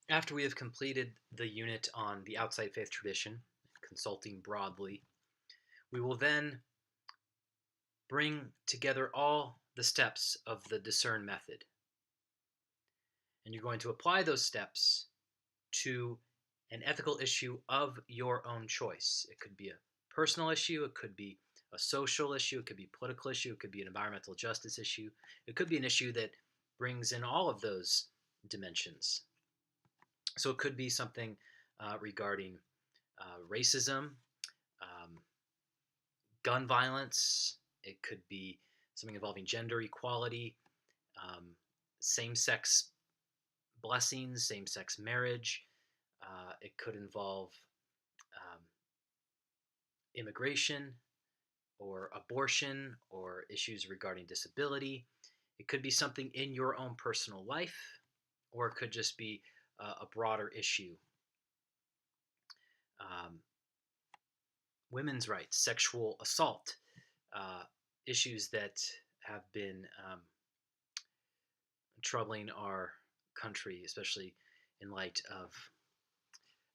After we have completed the unit on the outside faith tradition, consulting broadly, we will then bring together all the steps of the DISCERN method. And you're going to apply those steps to an ethical issue of your own choice. It could be a personal issue, it could be a social issue, it could be a political issue, it could be an environmental justice issue, it could be an issue that brings in all of those dimensions. So it could be something regarding racism, um, gun violence, it could be something involving gender equality, um, same sex blessings, same sex marriage. It could involve um, immigration or abortion or issues regarding disability. It could be something in your own personal life, or it could just be a broader issue. Um, Women's rights, sexual assault, uh, issues that have been troubling our country, especially in light of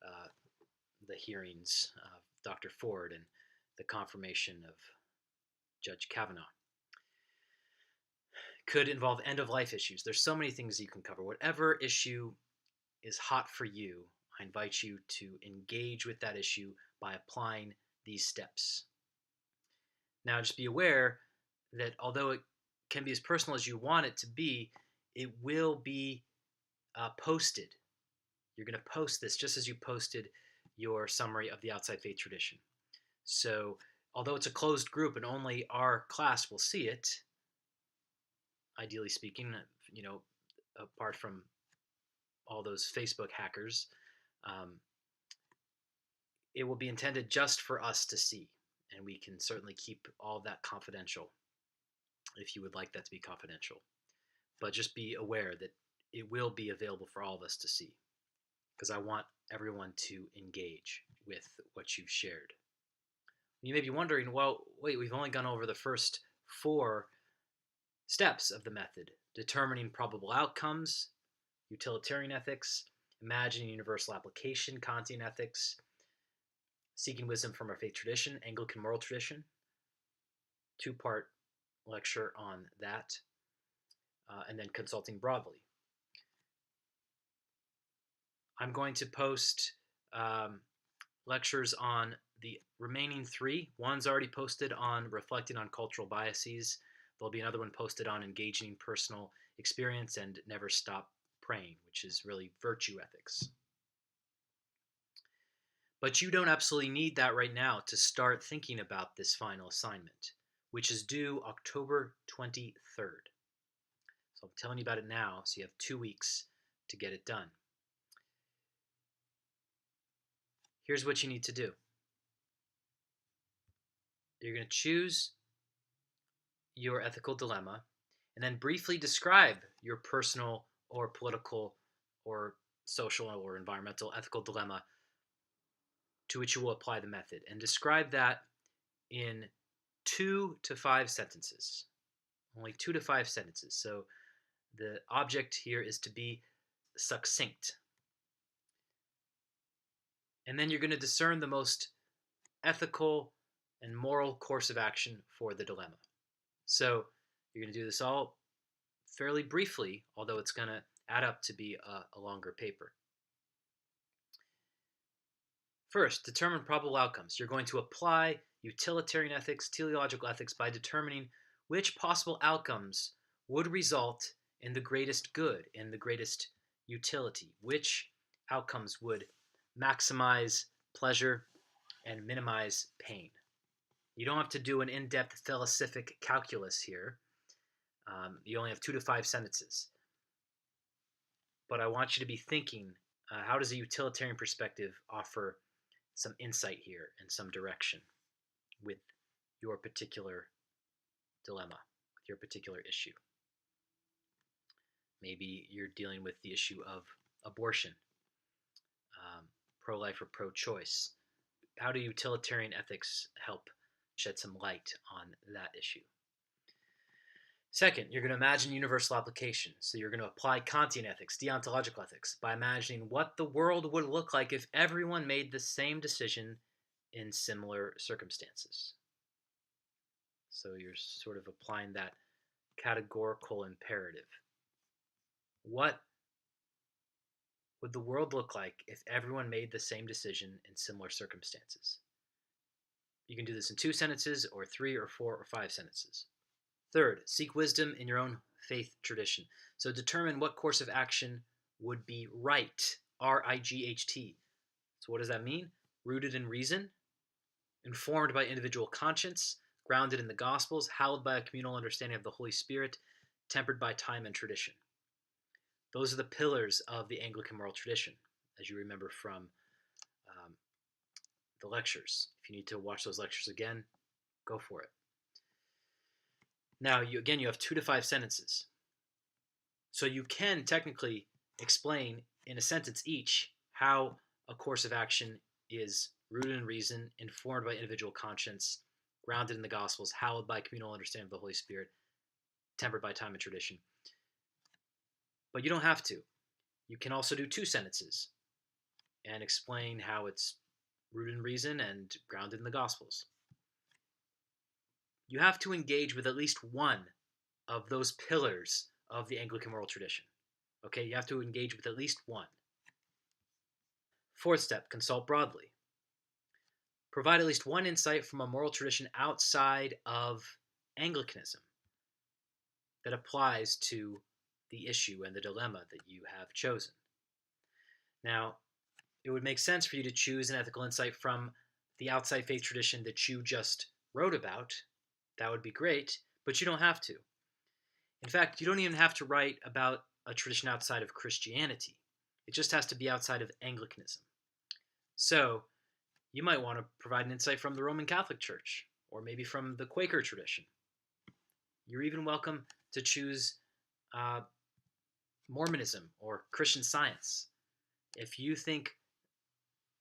uh, the hearings of Dr. Ford and the confirmation of Judge Kavanaugh. Could involve end of life issues. There's so many things you can cover. Whatever issue is hot for you, I invite you to engage with that issue by applying these steps. Now, just be aware that although it can be as personal as you want it to be, it will be posted. You're going to post this just as you posted your summary of the outside faith tradition. So, although it's a closed group and only our class will see it, ideally speaking, apart from all those Facebook hackers, um, it will be intended just for us to see. And we can certainly keep all of that confidential if you would like that to be confidential. But just be aware that it will be available for all of us to see because I want everyone to engage with what you've shared. You may be wondering, well, wait, we've only gone over the first 4 steps of the method: determining probable outcomes, utilitarian ethics, imagining universal application, Kantian ethics, seeking wisdom from our faith tradition, Anglican moral tradition. 2-part lecture on that, and then consulting broadly. I'm going to post lectures on the remaining 3. One's already posted on reflecting on cultural biases. There'll be another one posted on engaging personal experience and never stop praying, which is really virtue ethics. But you don't absolutely need that right now to start thinking about this final assignment, which is due October 23rd. So I'm telling you about it now, so you have 2 weeks to get it done. Here's what you need to do. You're going to choose your ethical dilemma and then briefly describe your personal or political or social or environmental ethical dilemma to which you will apply the method, and describe that in 2 to 5 sentences. Only 2 to 5 sentences. So the object here is to be succinct. And then you're going to discern the most ethical and moral course of action for the dilemma. So you're going to do this all fairly briefly, although it's going to add up to be a longer paper. First, determine probable outcomes. You're going to apply utilitarian ethics, teleological ethics, by determining which possible outcomes would result in the greatest good, in the greatest utility, which outcomes would maximize pleasure and minimize pain. You don't have to do an in-depth philosophic calculus here. You only have 2 to 5 sentences. But I want you to be thinking, how does a utilitarian perspective offer some insight here and some direction with your particular dilemma, with your particular issue? Maybe you're dealing with the issue of abortion, pro-life or pro-choice. How do utilitarian ethics help shed some light on that issue? Second, you're going to imagine universal application. So you're going to apply Kantian ethics, deontological ethics, by imagining what the world would look like if everyone made the same decision in similar circumstances. So you're sort of applying that categorical imperative. What would the world look like if everyone made the same decision in similar circumstances? You can do this in 2 sentences, or 3, or 4, or 5 sentences. Third, seek wisdom in your own faith tradition. So determine what course of action would be right, R-I-G-H-T. So what does that mean? Rooted in reason, informed by individual conscience, grounded in the Gospels, hallowed by a communal understanding of the Holy Spirit, tempered by time and tradition. Those are the pillars of the Anglican moral tradition, as you remember from the lectures. If you need to watch those lectures again, go for it. Now, you have 2 to 5 sentences. So you can technically explain in a sentence each how a course of action is rooted in reason, informed by individual conscience, grounded in the Gospels, hallowed by communal understanding of the Holy Spirit, tempered by time and tradition. But you don't have to. You can also do 2 sentences and explain how it's rooted in reason and grounded in the Gospels. You have to engage with at least one of those pillars of the Anglican moral tradition. Okay, you have to engage with at least one. Fourth step, consult broadly. Provide at least one insight from a moral tradition outside of Anglicanism that applies to the issue and the dilemma that you have chosen. Now, it would make sense for you to choose an ethical insight from the outside faith tradition that you just wrote about. That would be great, but you don't have to. In fact, you don't even have to write about a tradition outside of Christianity. It just has to be outside of Anglicanism. So, you might want to provide an insight from the Roman Catholic Church, or maybe from the Quaker tradition. You're even welcome to choose Mormonism or Christian Science. If you think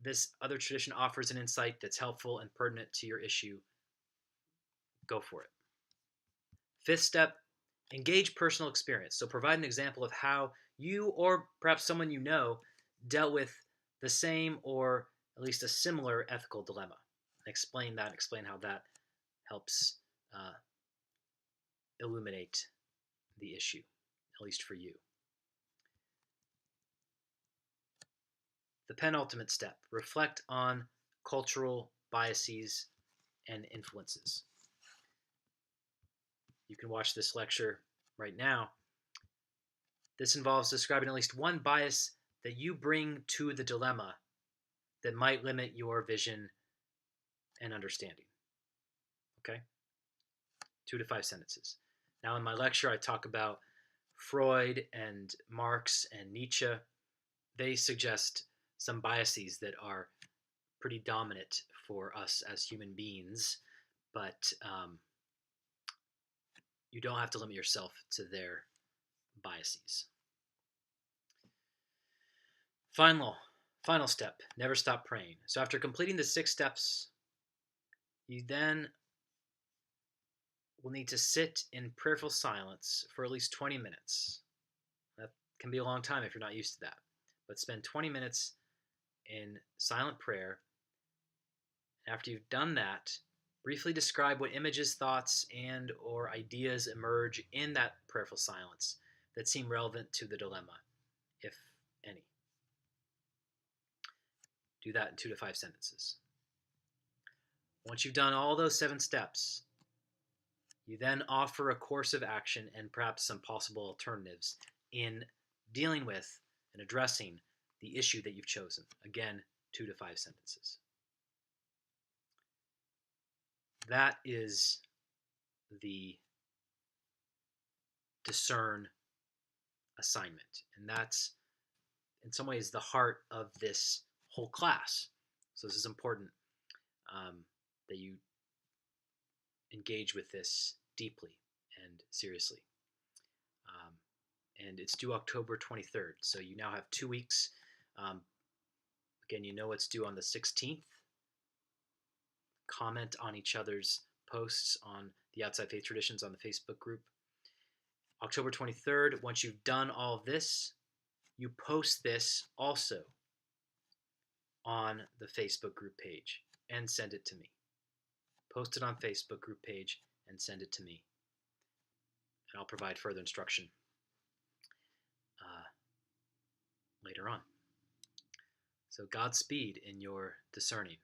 this other tradition offers an insight that's helpful and pertinent to your issue, go for it. Fifth step, engage personal experience. So provide an example of how you, or perhaps someone you know, dealt with the same or at least a similar ethical dilemma. Explain that, explain how that helps illuminate the issue, at least for you. The penultimate step, reflect on cultural biases and influences. You can watch this lecture right now. This involves describing at least one bias that you bring to the dilemma that might limit your vision and understanding. Okay? 2 to 5 sentences. Now, in my lecture, I talk about Freud and Marx and Nietzsche. They suggest some biases that are pretty dominant for us as human beings, but you don't have to limit yourself to their biases. Final step, never stop praying. So after completing the 6 steps, you then will need to sit in prayerful silence for at least 20 minutes. That can be a long time if you're not used to that. But spend 20 minutes in silent prayer. After you've done that, briefly describe what images, thoughts, and or ideas emerge in that prayerful silence that seem relevant to the dilemma, if any. Do that in 2 to 5 sentences. Once you've done all those 7 steps, you then offer a course of action and perhaps some possible alternatives in dealing with and addressing the issue that you've chosen. Again, 2 to 5 sentences. That is the DISCERN assignment. And that's, in some ways, the heart of this whole class. So this is important that you engage with this deeply and seriously. And it's due October 23rd. So you now have 2 weeks. Again, you know it's due on the 16th. Comment on each other's posts on the Outside Faith Traditions on the Facebook group. October 23rd, once you've done all of this, you post this also on the Facebook group page and send it to me. Post it on Facebook group page and send it to me. And I'll provide further instruction later on. So Godspeed in your discerning.